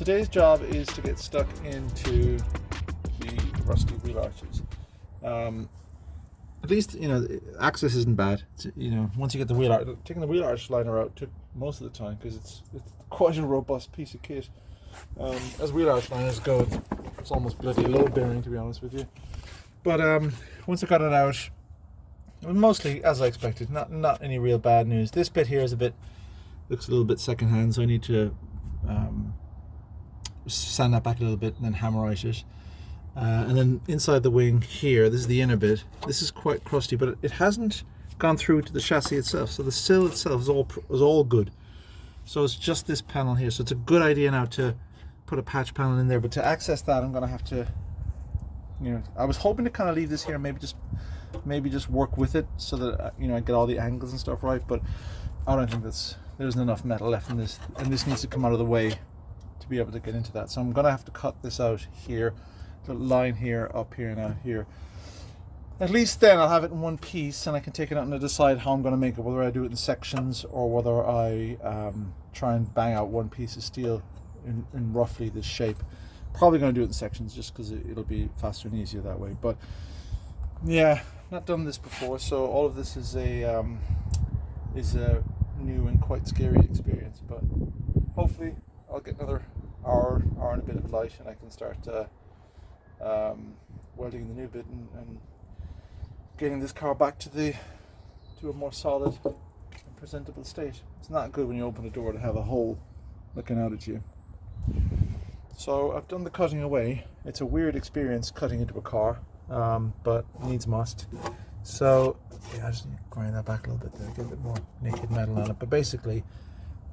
today's job is to get stuck into the rusty wheel arches. At least, you know, access isn't bad. It's, you know, once you get the wheel arch, taking the wheel arch liner out took most of the time because it's quite a robust piece of kit. As wheel arch liners go, it's almost bloody load bearing, to be honest with you. But once I got it out, it was mostly as I expected. Not any real bad news. This bit here is looks a little bit secondhand, so I need to sand that back a little bit and then hammerite it. And then inside the wing here, this is the inner bit. This is quite crusty, but it hasn't gone through to the chassis itself. So the sill itself is all good. So it's just this panel here. So it's a good idea now to put a patch panel in there. But to access that, I'm going to have to, you know, I was hoping to kind of leave this here, maybe just work with it so that, you know, I get all the angles and stuff right. But I don't think there's enough metal left in this, and this needs to come out of the way to be able to get into that. So I'm going to have to cut this out here. The line here, up here, and out here. At least then I'll have it in one piece, and I can take it out and decide how I'm going to make it, whether I do it in sections or whether I try and bang out one piece of steel in roughly this shape. Probably going to do it in sections just because it'll be faster and easier that way. But yeah, not done this before, so all of this is a new and quite scary experience. But hopefully I'll get another hour and a bit of light, and I can start welding the new bit and getting this car back to a more solid and presentable state. It's not good when you open the door to have a hole looking out at you. So I've done the cutting away. It's a weird experience cutting into a car, but needs must. So yeah, I just need to grind that back a little bit there, get a bit more naked metal on it. But basically,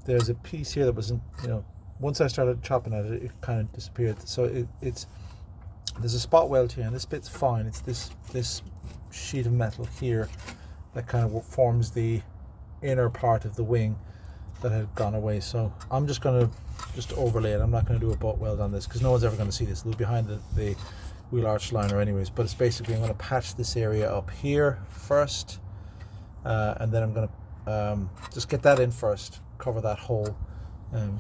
there's a piece here that wasn't, you know, once I started chopping at it, it kind of disappeared. So there's a spot weld here, and this bit's fine. It's this sheet of metal here that kind of forms the inner part of the wing that had gone away. So I'm just going to overlay it. I'm not going to do a butt weld on this because no one's ever going to see this. It'll be behind the wheel arch liner anyways. But it's basically, I'm going to patch this area up here first, and then I'm going to just get that in first, cover that hole,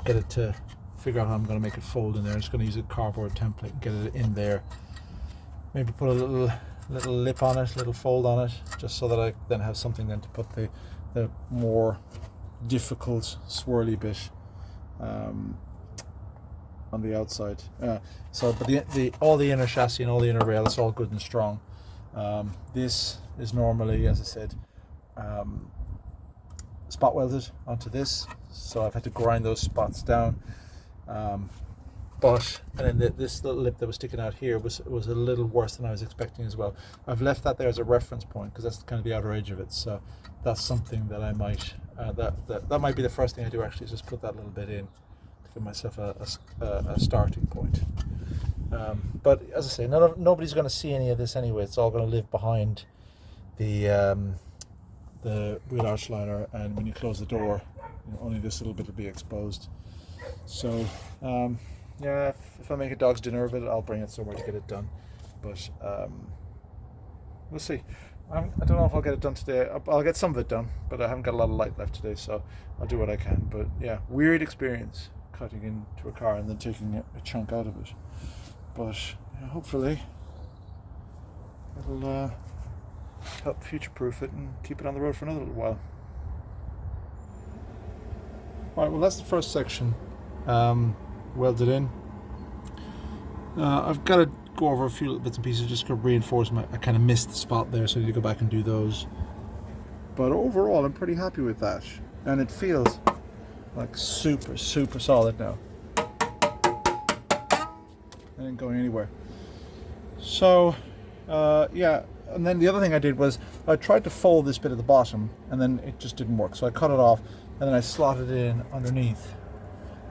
get it to figure out how I'm going to make it fold in there. I'm just going to use a cardboard template and get it in there. Maybe put a little lip on it, little fold on it, just so that I then have something then to put the more difficult swirly bit on the outside. But all the inner chassis and all the inner rail, it's all good and strong. This is normally, as I said, spot welded onto this, so I've had to grind those spots down. And then this little lip that was sticking out here was a little worse than I was expecting as well. I've left that there as a reference point because that's kind of the outer edge of it. So that's something that I might that might be the first thing I do, actually, is just put that little bit in to give myself a starting point. But as I say, nobody's going to see any of this anyway. It's all going to live behind the wheel arch liner, and when you close the door, you know, only this little bit will be exposed. So yeah, if I make a dog's dinner of it, I'll bring it somewhere to get it done. But we'll see. I don't know if I'll get it done today. I'll get some of it done, but I haven't got a lot of light left today, so I'll do what I can. But yeah, weird experience cutting into a car and then taking a chunk out of it. But yeah, hopefully it'll help future-proof it and keep it on the road for another little while. Alright, well, that's the first section welded in. I've got to go over a few little bits and pieces just to reinforce I kind of missed the spot there, so I need to go back and do those. But overall, I'm pretty happy with that, and it feels like super solid now. It ain't going anywhere. So yeah, and then the other thing I did was I tried to fold this bit at the bottom, and then it just didn't work, so I cut it off and then I slotted it in underneath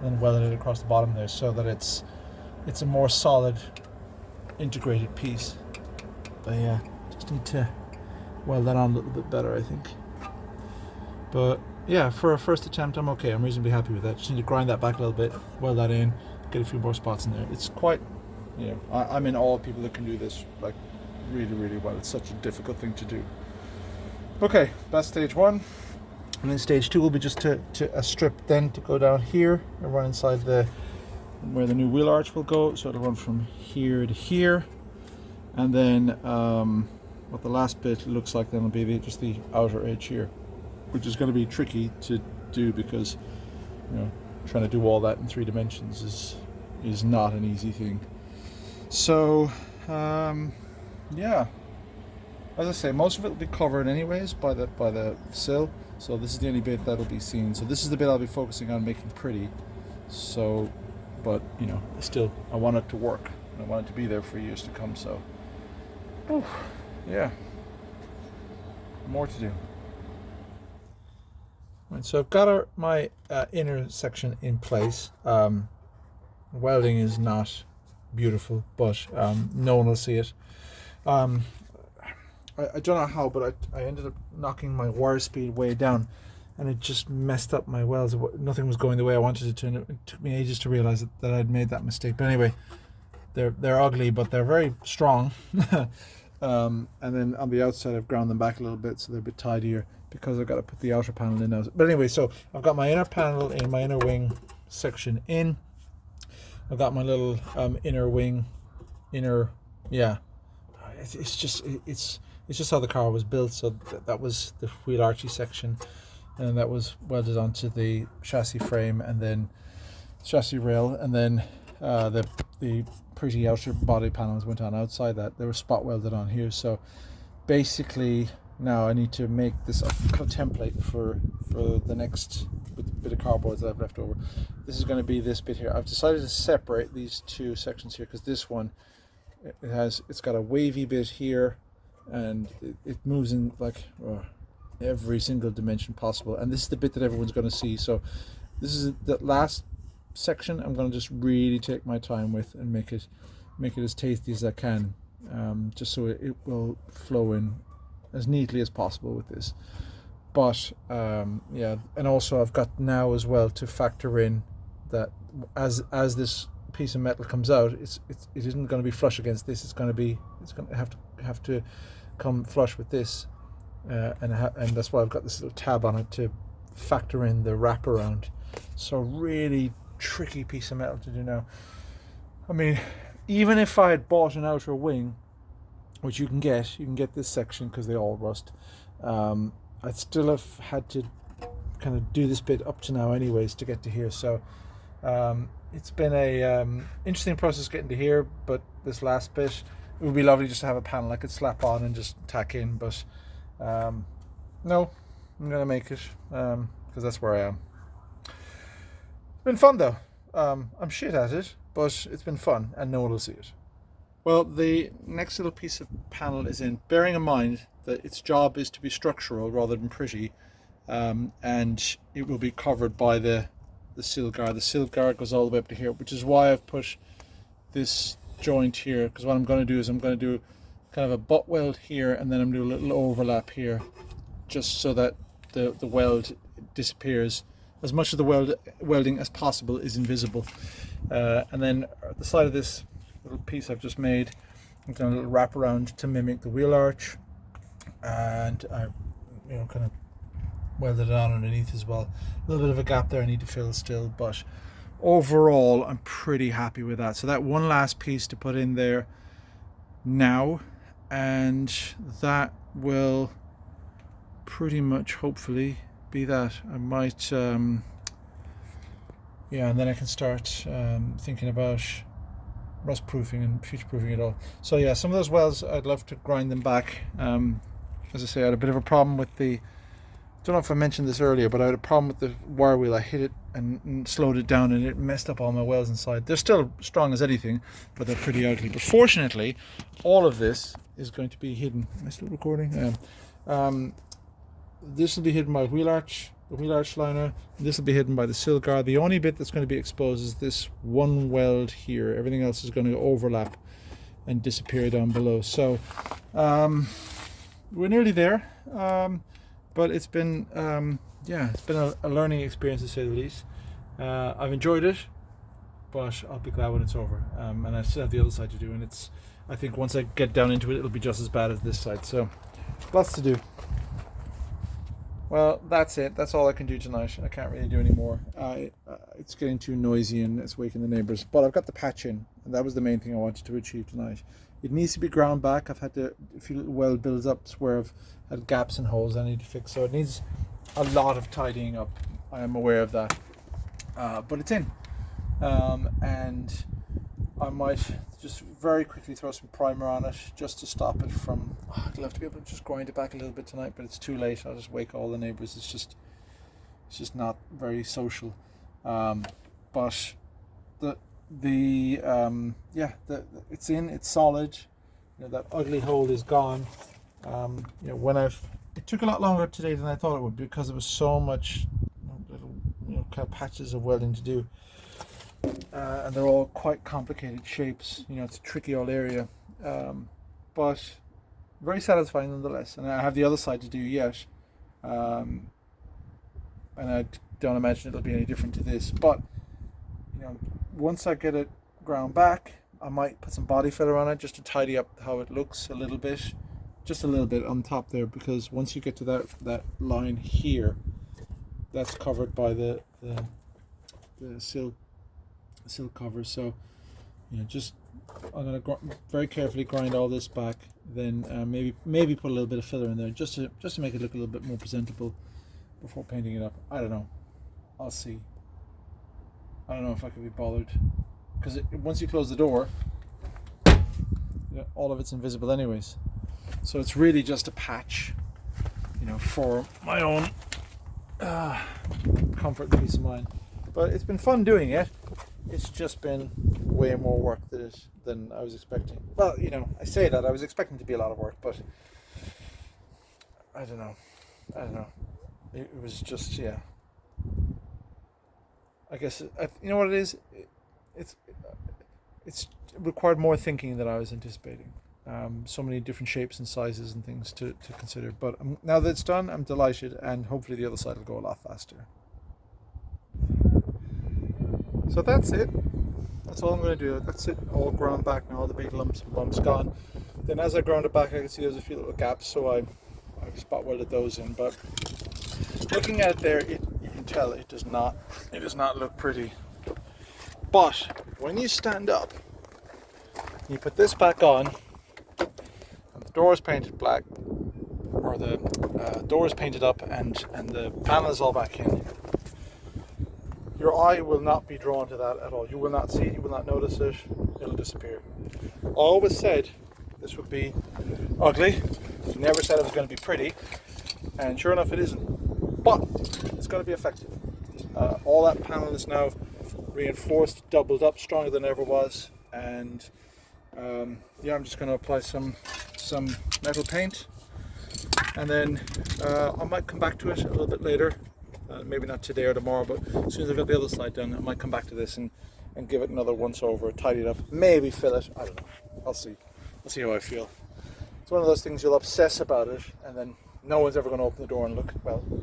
and welded it across the bottom there, so that it's a more solid integrated piece. But yeah, just need to weld that on a little bit better, I think. But yeah, for a first attempt, I'm okay. I'm reasonably happy with that. Just need to grind that back a little bit, weld that in, get a few more spots in there. It's quite, you know, I'm in awe of people that can do this like really well. It's such a difficult thing to do. Okay, that's stage one. And then stage two will be just to a strip then to go down here and run inside the where the new wheel arch will go. So it'll run from here to here, and then what the last bit looks like then will be just the outer edge here, which is going to be tricky to do because, you know, trying to do all that in 3 dimensions is not an easy thing. So yeah, as I say, most of it will be covered anyways by the sill. So this is the only bit that'll be seen. So this is the bit I'll be focusing on making pretty. So, but you know, still, I want it to work. I want it to be there for years to come. So, yeah, more to do. Right, so I've got my inner section in place. Welding is not beautiful, but no one will see it. I don't know how, but I ended up knocking my wire speed way down, and it just messed up my welds. Nothing was going the way I wanted it to, and it took me ages to realize that I'd made that mistake. But anyway, they're ugly, but they're very strong. And then on the outside, I've ground them back a little bit so they're a bit tidier because I've got to put the outer panel in now. But anyway, so I've got my inner panel in, my inner wing section in. I've got my little inner wing, yeah. It's just how the car was built. So that was the wheel archy section, and that was welded onto the chassis frame, and then chassis rail, and then the pretty outer body panels went on outside that. They were spot welded on here. So basically now I need to make this a template for the next bit of cardboard that I've left over. This is going to be this bit here. I've decided to separate these 2 sections here because this one, it's got a wavy bit here, and it moves in like every single dimension possible, and this is the bit that everyone's going to see. So this is the last section I'm going to just really take my time with and make it as tasty as I can, just so it will flow in as neatly as possible with this. But yeah, and also I've got now as well to factor in that as this piece of metal comes out, it isn't going to be flush against this. It's going to have to come flush with this, and that's why I've got this little tab on it to factor in the wraparound. So really tricky piece of metal to do now. I mean, even if I had bought an outer wing, which you can get this section because they all rust, I'd still have had to kind of do this bit up to now anyways to get to here. So it's been a interesting process getting to here, but this last bit, it would be lovely just to have a panel I could slap on and just tack in, but no, I'm gonna make it because that's where I am. It's been fun though. I'm shit at it, but it's been fun and no one will see it. Well, the next little piece of panel is in, bearing in mind that its job is to be structural rather than pretty, and it will be covered by the sill guard. The sill guard goes all the way up to here, which is why I've put this joint here, because what I'm going to do is I'm going to do kind of a butt weld here, and then I'm going to do a little overlap here, just so that the weld disappears. As much of the welding as possible is invisible. And then at the side of this little piece I've just made, I've done a little wrap around to mimic the wheel arch, and I kind of welded it on underneath as well. A little bit of a gap there I need to fill still, but overall I'm pretty happy with that. So that one last piece to put in there now, and that will pretty much hopefully be that. I might yeah, and then I can start thinking about rust proofing and future proofing it all. So yeah, some of those welds I'd love to grind them back. As I say, I had a bit of a problem with the, don't know if I mentioned this earlier, but I had a problem with the wire wheel. I hit it and slowed it down, and it messed up all my welds inside. They're still strong as anything, but they're pretty ugly. But fortunately, all of this is going to be hidden. Am I still recording? This will be hidden by wheel arch, the wheel arch liner. This will be hidden by the sill guard. The only bit that's going to be exposed is this one weld here. Everything else is going to overlap and disappear down below. So we're nearly there, but it's been yeah, it's been a learning experience to say the least. I've enjoyed it, but I'll be glad when it's over. And I still have the other side to do, and it's, I think once I get down into it, it'll be just as bad as this side. So lots to do. Well, that's it. That's all I can do tonight. I can't really do any more. It's getting too noisy and it's waking the neighbours. But I've got the patch in, and that was the main thing I wanted to achieve tonight. It needs to be ground back. I've had a few little weld builds up where I've had gaps and holes I need to fix. So it needs a lot of tidying up. I am aware of that. But it's in. And I might just very quickly throw some primer on it just to stop it from... I'd love to be able to just grind it back a little bit tonight, but it's too late. I'll just wake all the neighbours. It's just not very social. But it's in, it's solid. You know, that ugly hole is gone. You know, it took a lot longer today than I thought it would, because there was so much little, kind of patches of welding to do. And they're all quite complicated shapes. You know, it's a tricky old area, but very satisfying nonetheless. And I have the other side to do yet, and I don't imagine it'll be any different to this. But you know, once I get it ground back, I might put some body filler on it just to tidy up how it looks a little bit, just a little bit on top there, because once you get to that line here, that's covered by the sill cover. So you know, just I'm going to very carefully grind all this back, then maybe put a little bit of filler in there just to make it look a little bit more presentable before painting it up. I don't know, I'll see. I don't know if I could be bothered, because once you close the door, you know, all of it's invisible anyways. So it's really just a patch, you know, for my own comfort and peace of mind. But it's been fun doing it. It's just been way more work than I was expecting. Well, you know, I say that I was expecting to be a lot of work, but I don't know. It was just, yeah. I guess you know what it is. It's required more thinking than I was anticipating. So many different shapes and sizes and things to consider. But now that it's done, I'm delighted, and hopefully the other side will go a lot faster. So that's it. That's all I'm going to do. That's it, all ground back now, all the big lumps and bumps gone. Then as I ground it back, I can see there's a few little gaps, so I've spot welded those in. But looking at it there, you can tell it does not look pretty. But when you stand up, you put this back on, and the door is painted black, or the door is painted up, and the panel is all back in. Your eye will not be drawn to that at all. You will not see it, you will not notice it, it'll disappear. I always said this would be ugly. You never said it was going to be pretty, and sure enough it isn't. But it's going to be effective. All that panel is now reinforced, doubled up, stronger than ever was, and yeah, I'm just going to apply some metal paint, and then I might come back to it a little bit later. Maybe not today or tomorrow, but as soon as I've got the other side done, I might come back to this and give it another once over, tidy it up, maybe fill it, I don't know, I'll see how I feel. It's one of those things, you'll obsess about it, and then no one's ever going to open the door and look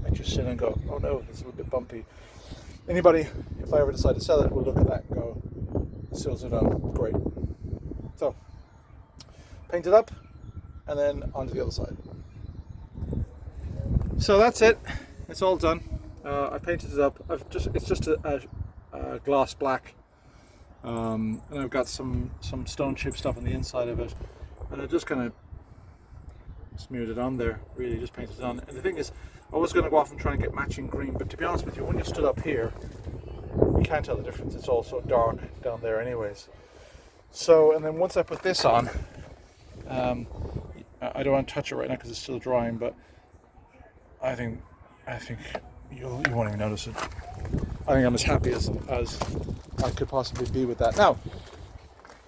at your sin and go, oh no, it's a little bit bumpy. Anybody, if I ever decide to sell it, will look at that and go, the sills are done, great. So, paint it up, and then onto the other side. So that's it, it's all done. I painted it up. It's just a gloss black, and I've got some stone chip stuff on the inside of it, and I just kind of smeared it on there. Really, just painted it on. And the thing is, I was going to go off and try and get matching green, but to be honest with you, when you stood up here, you can't tell the difference. It's all so dark down there, anyways. So, and then once I put this on, I don't want to touch it right now because it's still drying, but I think you won't even notice it. I think I'm as happy as I could possibly be with that. Now,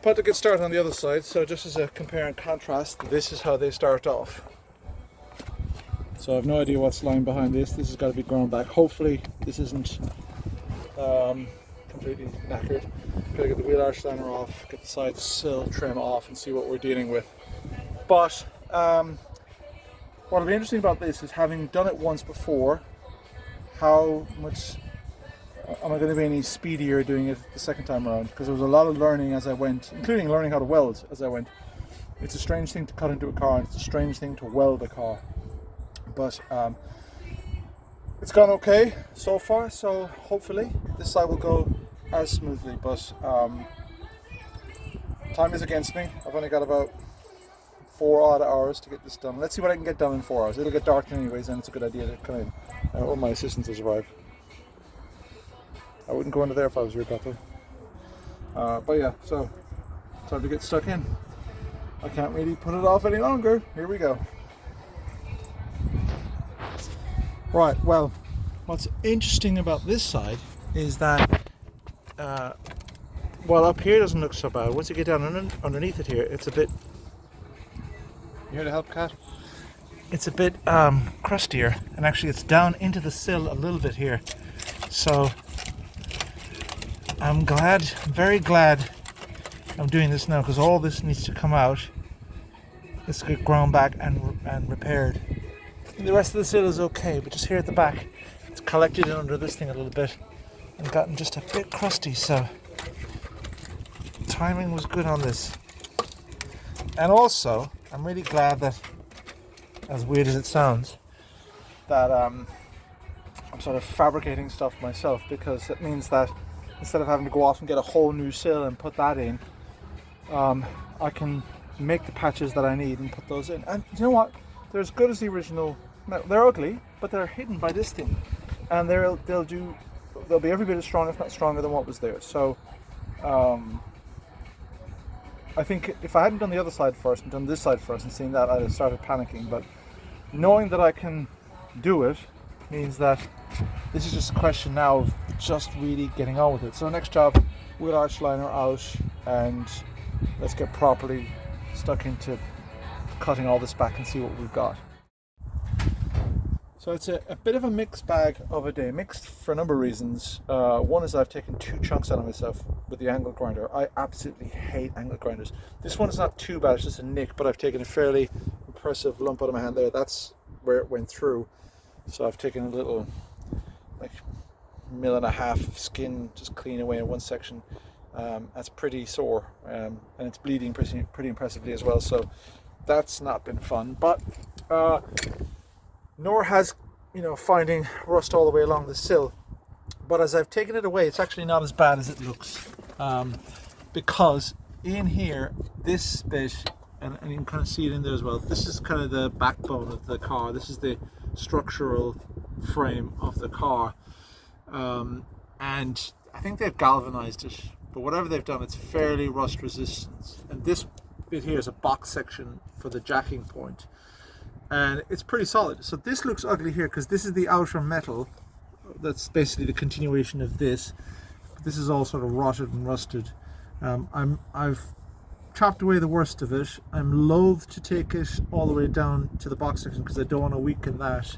about to get started on the other side, so just as a compare and contrast, this is how they start off. So I have no idea what's lying behind this. This has got to be ground back. Hopefully this isn't completely knackered. Gotta get the wheel arch liner off, get the side sill trim off, and see what we're dealing with. But what'll be interesting about this is, having done it once before, how much am I going to be any speedier doing it the second time around? Because there was a lot of learning as I went, including learning how to weld as I went. It's a strange thing to cut into a car, and it's a strange thing to weld a car. But it's gone okay so far, so hopefully this side will go as smoothly, but time is against me. I've only got about 4 odd hours to get this done. Let's see what I can get done in 4 hours. It'll get dark anyways, and it's a good idea to come in. All my assistants has arrived. I wouldn't go into there if I was your brother. But yeah, so time to get stuck in. I can't really put it off any longer. Here we go. Right, well, what's interesting about this side is that, well, up here doesn't look so bad. Once you get down underneath it here, it's a bit... You here to help, Kat? It's a bit crustier, and actually it's down into the sill a little bit here. So I'm very glad I'm doing this now, because all this needs to come out. This get ground back and repaired. And the rest of the sill is okay, but just here at the back, it's collected in under this thing a little bit and gotten just a bit crusty. So timing was good on this. And also, I'm really glad that, as weird as it sounds, that I'm sort of fabricating stuff myself, because it means that instead of having to go off and get a whole new sill and put that in, I can make the patches that I need and put those in. And you know what? They're as good as the original. They're ugly, but they're hidden by this thing, and they'll be every bit as strong, if not stronger, than what was there. So I think if I hadn't done the other side first and done this side first and seen that, I'd have started panicking. But knowing that I can do it means that this is just a question now of just really getting on with it. So next job, wheel arch liner out, and let's get properly stuck into cutting all this back and see what we've got. So it's a bit of a mixed bag of a day. Mixed for a number of reasons. One is I've taken 2 chunks out of myself with the angle grinder. I absolutely hate angle grinders. This one is not too bad, it's just a nick, but I've taken a fairly impressive lump out of my hand there. That's where it went through. So I've taken a little, like, 1.5 mil of skin, just clean away in one section. That's pretty sore, and it's bleeding pretty impressively as well. So that's not been fun, but nor has, finding rust all the way along the sill. But as I've taken it away, it's actually not as bad as it looks, because in here, this bit, and you can kind of see it in there as well, this is kind of the backbone of the car. This is the structural frame of the car, and I think they've galvanized it, but whatever they've done, it's fairly rust resistant. And this bit here is a box section for the jacking point, and it's pretty solid. So this looks ugly here because this is the outer metal that's basically the continuation of this. This is all sort of rotted and rusted. I've chopped away the worst of it. I'm loath to take it all the way down to the box section because I don't want to weaken that.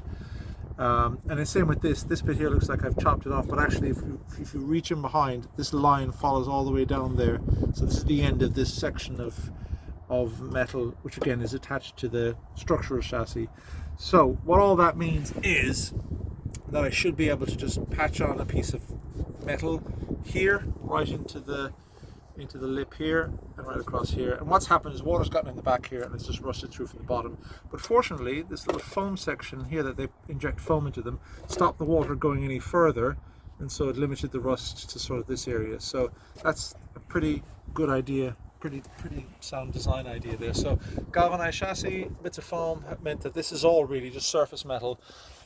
And the same with this bit here looks like I've chopped it off, but actually if you reach in behind, this line follows all the way down there. So this is the end of this section of metal, which again is attached to the structural chassis. So what all that means is that I should be able to just patch on a piece of metal here right into the lip here and right across here. And what's happened is water's gotten in the back here and it's just rusted through from the bottom. But fortunately, this little foam section here that they inject foam into them stopped the water going any further, and so it limited the rust to sort of this area. So that's a pretty good idea, pretty sound design idea there. So galvanized chassis, bits of foam meant that this is all really just surface metal.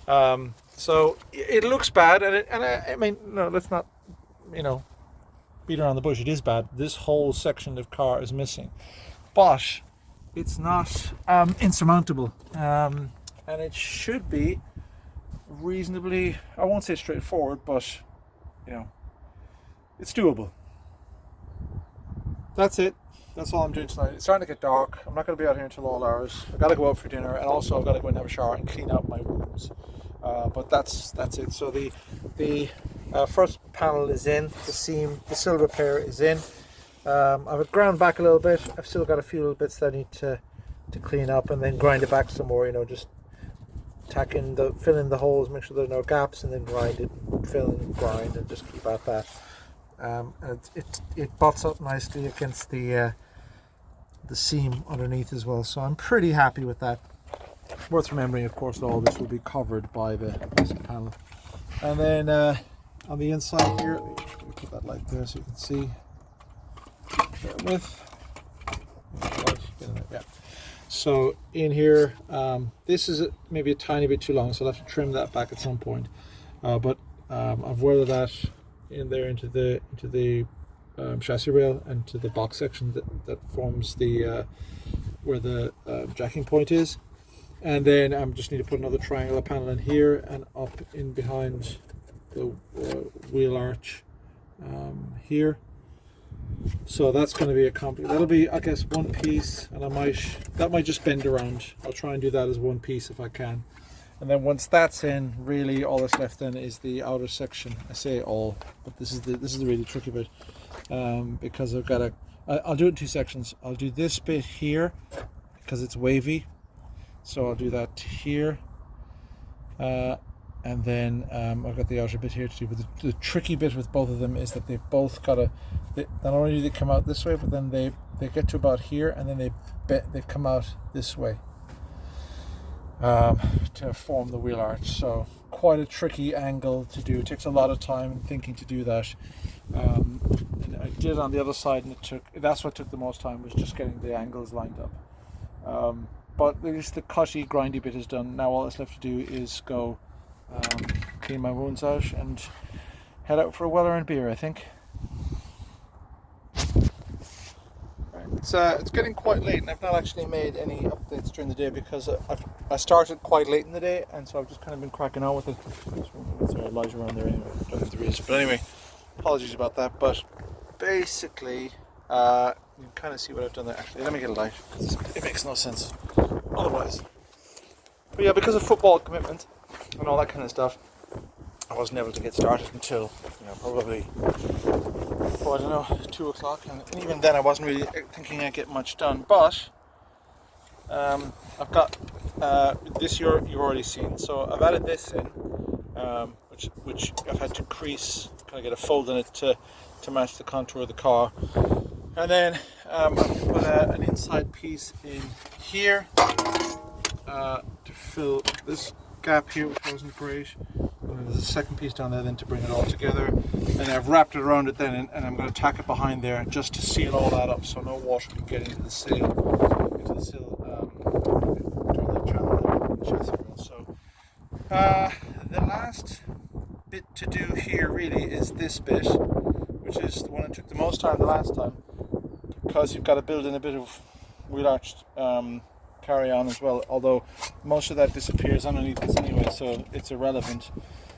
So it looks bad, and I mean, no, let's not, beat around the bush. It is bad. This whole section of car is missing, but it's not insurmountable, and it should be reasonably, I won't say straightforward, but it's doable. That's it. That's all I'm doing tonight. It's starting to get dark. I'm not going to be out here until all hours. I've got to go out for dinner, and also I've got to go and have a shower and clean out my wounds. But that's it. So the first panel is in, the seam, the sill repair is in. I've ground back a little bit. I've still got a few little bits that I need to clean up, and then grind it back some more. Just fill in the holes, make sure there are no gaps, and then grind it, fill and grind, and just keep at that. And it butts up nicely against the seam underneath as well. So I'm pretty happy with that. Worth remembering, of course, that all this will be covered by the panel. And then on the inside here, let me put that light there so you can see. Bear with. Yeah. So in here, this is maybe a tiny bit too long, so I'll have to trim that back at some point. But I've welded that in there into the chassis rail and to the box section that forms the where the jacking point is. And then I just need to put another triangular panel in here and up in behind the wheel arch here. So that's going to be that'll be, I guess, one piece, and that might just bend around. I'll try and do that as one piece if I can. And then once that's in, really all that's left then is the outer section. I say all, but this is the really tricky bit, because I'll do it in two sections. I'll do this bit here because it's wavy, so I'll do that here, and then I've got the outer bit here to do. But the tricky bit with both of them is that they've both got not only do they come out this way, but then they get to about here, and then they come out this way to form the wheel arch. So quite a tricky angle to do. It takes a lot of time and thinking to do that. And I did it on the other side, and that's what took the most time, was just getting the angles lined up. But at least the cutty, grindy bit is done. Now all that's left to do is go clean my wounds out and head out for a Weller and beer, I think. It's getting quite late, and I've not actually made any updates during the day because I started quite late in the day, and so I've just kind of been cracking on with it. There's a light around there anyway. I don't know if there is, but anyway, apologies about that. But basically, you can kind of see what I've done there. Actually, let me get a light because it makes no sense otherwise. But yeah, because of football commitment and all that kind of stuff, I wasn't able to get started until probably 2 o'clock, and even then I wasn't really thinking I'd get much done. But I've got this you've already seen, so I've added this in, which I've had to crease, kind of get a fold in it to match the contour of the car, and then I've put an inside piece in here to fill this gap here, which wasn't great. And there's a second piece down there then to bring it all together, and I've wrapped it around it then, and I'm going to tack it behind there just to seal all that up so no water can get into the sill between the channel and the chassis rail. So the last bit to do here really is this bit, which is the one that took the most time the last time, because you've got to build in a bit of wheel arch carry on as well, although most of that disappears underneath this anyway, so it's irrelevant.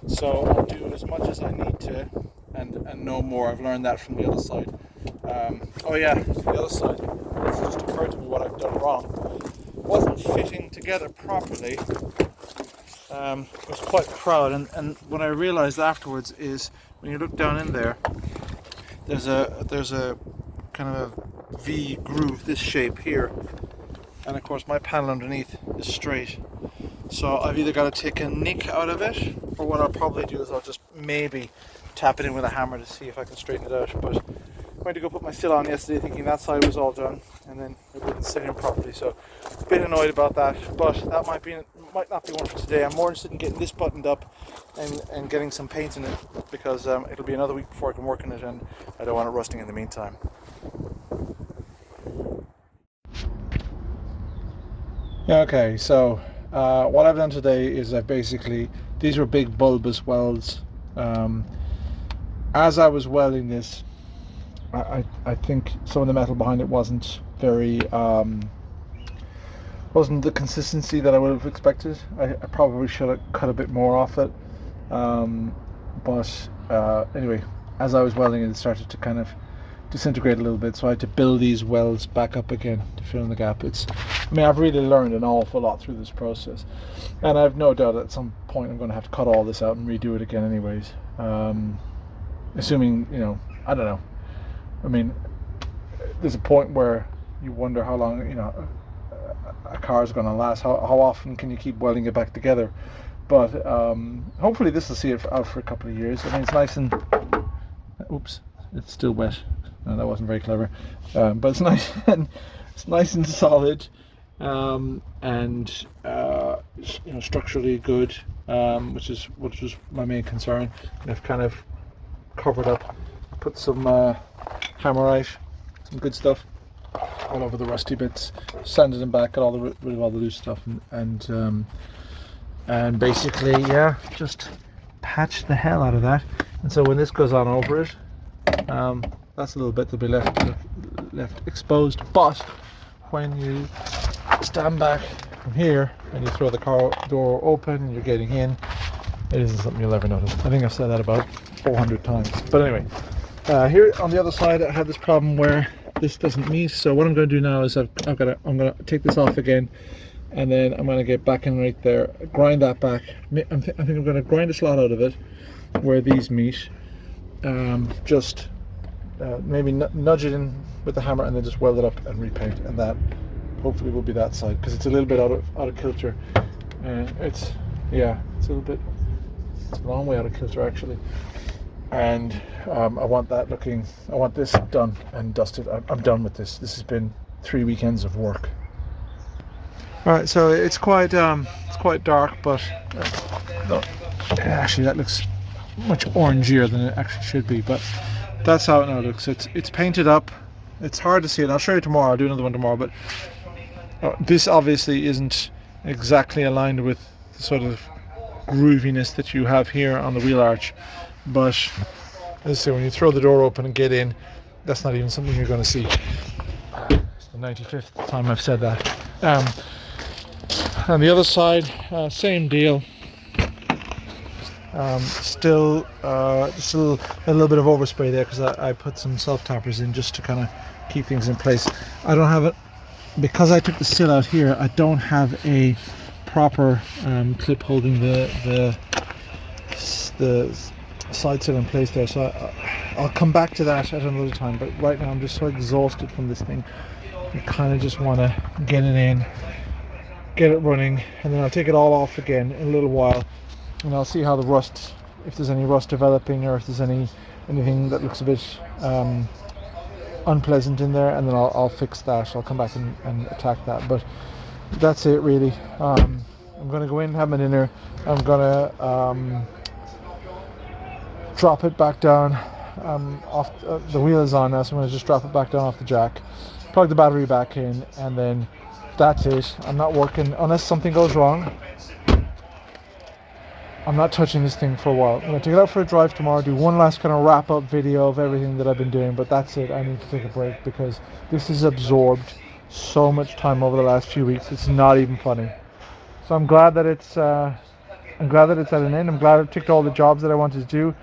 So I'll do as much as I need to and no more. I've learned that from the other side. Oh yeah, the other side, it's just occurred to me what I've done wrong. It wasn't fitting together properly. I was quite proud, and what I realized afterwards is when you look down in there, there's a kind of a V groove, this shape here, and of course my panel underneath is straight. So I've either got to take a nick out of it, or what I'll probably do is I'll just maybe tap it in with a hammer to see if I can straighten it out. But I went to go put my sill on yesterday thinking that side was all done, and then it wouldn't sit in properly, so a bit annoyed about that. But that might not be one for today. I'm more interested in getting this buttoned up and getting some paint in it, because it'll be another week before I can work on it, and I don't want it rusting in the meantime. Okay, so what I've done today is these were big bulbous welds. As I was welding this, I think some of the metal behind it wasn't the consistency that I would have expected. I probably should have cut a bit more off it, but anyway, as I was welding it started to kind of disintegrate a little bit, so I had to build these welds back up again to fill in the gap. I've really learned an awful lot through this process, and I've no doubt at some point I'm going to have to cut all this out and redo it again anyways, assuming, I don't know, there's a point where you wonder how long a car is going to last, how often can you keep welding it back together, but hopefully this will see it out for a couple of years. It's nice and oops, it's still wet. No, that wasn't very clever, but it's nice and solid, and structurally good, which was my main concern. And I've kind of covered up, put some hammerite, some good stuff all over the rusty bits, sanded them back, got rid of all the loose stuff, and basically, yeah, just patched the hell out of that. And so when this goes on over it, that's a little bit that'll be left exposed. But when you stand back from here and you throw the car door open and you're getting in, it isn't something you'll ever notice. I think I've said that about 400 times. But anyway, here on the other side, I had this problem where this doesn't meet. So what I'm going to do now is I'm going to take this off again, and then I'm going to get back in right there, grind that back. I think I'm going to grind a slot out of it where these meet. Just maybe nudge it in with the hammer and then just weld it up and repaint, and that hopefully will be that side, because it's a little bit out of kilter. It's a long way out of kilter actually. And I want this done and dusted. I'm done with this. This has been 3 weekends of work. All right, so it's quite dark, but actually that looks much orangier than it actually should be. But that's how it now looks. It's painted up. It's hard to see it. I'll show you tomorrow. I'll do another one tomorrow. But this obviously isn't exactly aligned with the sort of grooviness that you have here on the wheel arch. But as I say, when you throw the door open and get in, that's not even something you're going to see. It's the 95th time I've said that. On the other side, same deal. Still a little bit of overspray there because I put some self-tappers in just to kind of keep things in place. I don't have it because I took the sill out here. I don't have a proper clip holding the side sill in place there, so I'll come back to that at another time. But right now I'm just so exhausted from this thing. I kind of just want to get it in, get it running, and then I'll take it all off again in a little while, and I'll see how the rust, if there's any rust developing, or if there's anything that looks a bit unpleasant in there, and then I'll fix that. I'll come back and attack that. But that's it really. I'm going to go in, have my dinner. I'm going to drop it back down off the wheel is on now, so I'm going to just drop it back down off the jack, plug the battery back in, and then that's it. I'm not working unless something goes wrong. I'm not touching this thing for a while. I'm going to take it out for a drive tomorrow, do one last kind of wrap up video of everything that I've been doing, but that's it. I need to take a break because this has absorbed so much time over the last few weeks. It's not even funny. So I'm glad that it's at an end. I'm glad I've ticked all the jobs that I wanted to do.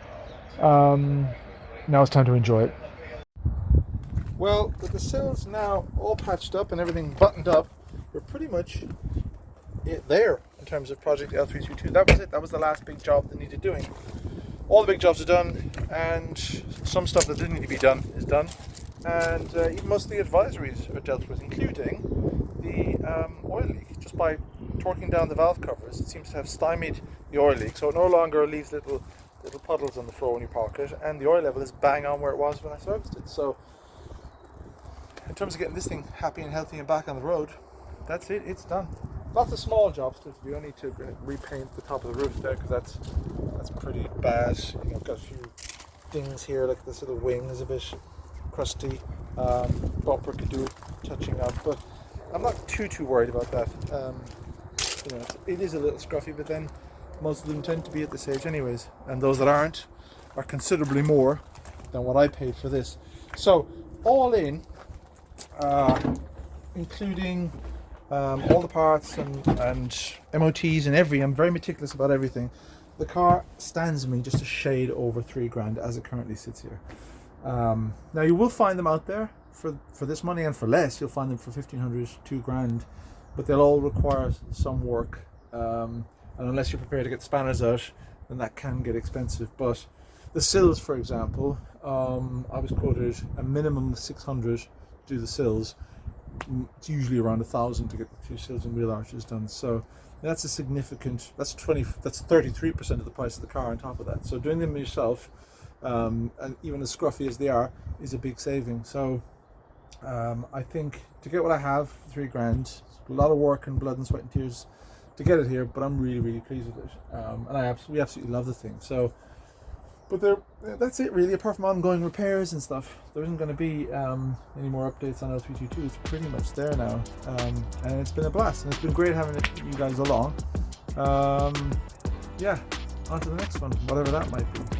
Now it's time to enjoy it. Well, with the sills now all patched up and everything buttoned up, we're pretty much there in terms of project L322. That was it. That was the last big job that needed doing. All the big jobs are done, and some stuff that didn't need to be done is done. And even most of the advisories are dealt with, including the oil leak. Just by torquing down the valve covers, it seems to have stymied the oil leak, so it no longer leaves little puddles on the floor when you park it, and the oil level is bang on where it was when I serviced it. So in terms of getting this thing happy and healthy and back on the road, that's it. It's done. Lots of small jobs still to do. I need to repaint the top of the roof there because that's pretty bad. I've got a few things here, like this little wing is a bit crusty. Bumper could do touching up, but I'm not too worried about that. It is a little scruffy, but then most of them tend to be at this age anyways, and those that aren't are considerably more than what I paid for this. So all in, including all the parts and MOTs and I'm very meticulous about everything. The car stands me just a shade over $3,000 as it currently sits here. Now you will find them out there for this money and for less. You'll find them for $1,500, $2,000, but they'll all require some work. And unless you're prepared to get spanners out, then that can get expensive. But the sills, for example, I was quoted a minimum of $600 to do the sills. It's usually around $1,000 to get the 2 sills and wheel arches done. So that's a significant. That's 33% of the price of the car on top of that. So doing them yourself, and even as scruffy as they are, is a big saving. So I think to get what I have for $3,000, a lot of work and blood and sweat and tears to get it here, but I'm really, really pleased with it. And we absolutely love the thing. So, but that's it really, apart from ongoing repairs and stuff. There isn't going to be any more updates on L322. It's pretty much there now. And it's been a blast, and it's been great having you guys along. Yeah, on to the next one, whatever that might be.